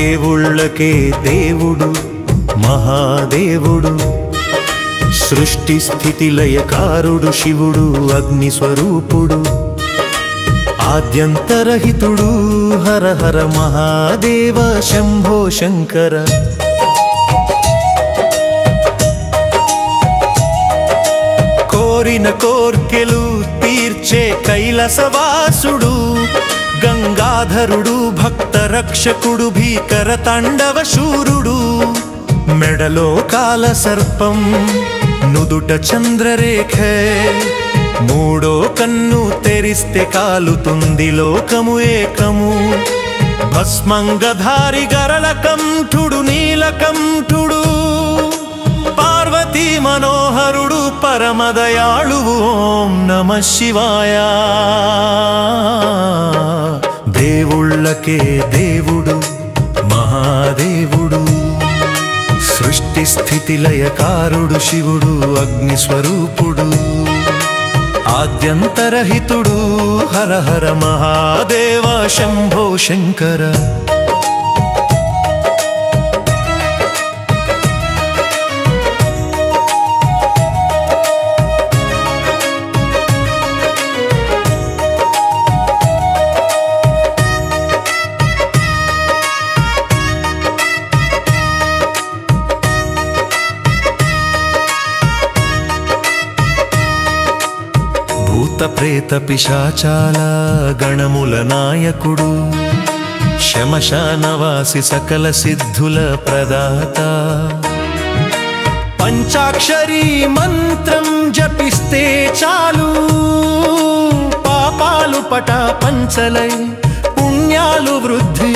దేవుళ్ళకే దేవుడు మహాదేవుడు సృష్టి స్థితి లయకారుడు శివుడు అగ్ని స్వరూపుడు ఆద్యంతరహితుడు హర హర మహాదేవ శంభో శంకర కోరిన కోర్కెలు తీర్చే కైలాసవాసుడు గంగాధరుడు భక్త రక్షకుడు భీకర తాండవ శూరుడు మెడలో కాల సర్పం నుదుట చంద్రరేఖే మూడో కన్ను తెరిస్తే కాలుతుంది లోకము ఏకము భస్మంగధారి గరళ కంఠుడు నీలకంఠుడు పార్వతీ మనోహరుడు పరమదయాళువు ఓం నమః శివాయ దేవుళ్ళకే దేవుడు మహాదేవుడు సృష్టి స్థితి లయకారుడు శివుడు అగ్ని స్వరూపుడు ఆద్యంతరహితుడు హర హర మహాదేవ శంభో శంకర ప్రేత పిశాచాల గణముల నాయకుడు శమశానవాసి సకల సిద్ధుల ప్రదాత పంచాక్షరీ మంత్రం జపిస్తే చాలు పాపాలు పటాపంచలై పుణ్యాలు వృద్ధి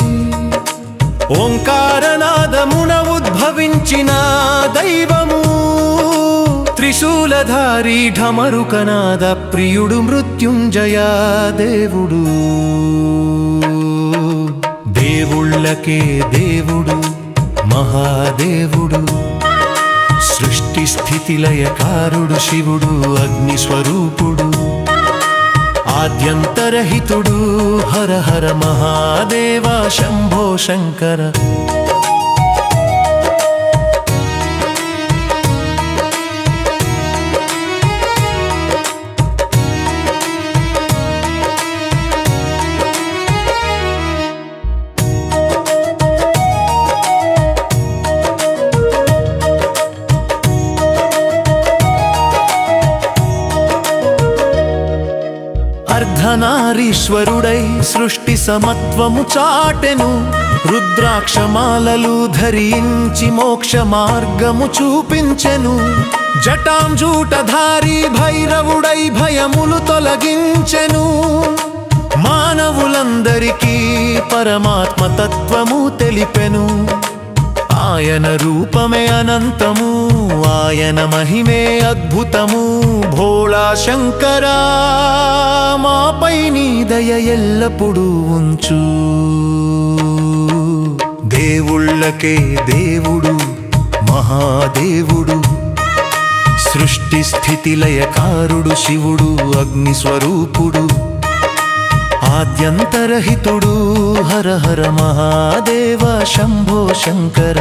ఓంకారనాదమున ఉద్భవించిన దైవము త్రిశూలధారి ఢమరుకనాద ప్రియుడు మృత్యుంజయ దేవుడు దేవుళ్ళకే దేవుడు మహాదేవుడు సృష్టి స్థితి లయకారుడు శివుడు అగ్ని స్వరూపుడు ఆద్యంతరహితుడు హర హర మహాదేవ శంభో శంకర అర్ధనారీశ్వరుడై సృష్టి సమత్వము చాటెను రుద్రాక్షమాలలు ధరించి మోక్ష మార్గము చూపించెను జటాంజూటధారి భైరవుడై భయములు తొలగించెను మానవులందరికీ పరమాత్మ తత్వము తెలిపెను ఆయన రూపమే అనంతము ఆయన మహిమే అద్భుతము భోళా శంకరా మాపై నీ దయ ఎల్లప్పుడూ ఉంచు దేవుళ్ళకే దేవుడు మహాదేవుడు సృష్టి స్థితి లయకారుడు శివుడు అగ్ని స్వరూపుడు ఆద్యంతరహితుడు హర హర మహాదేవ శంభో శంకర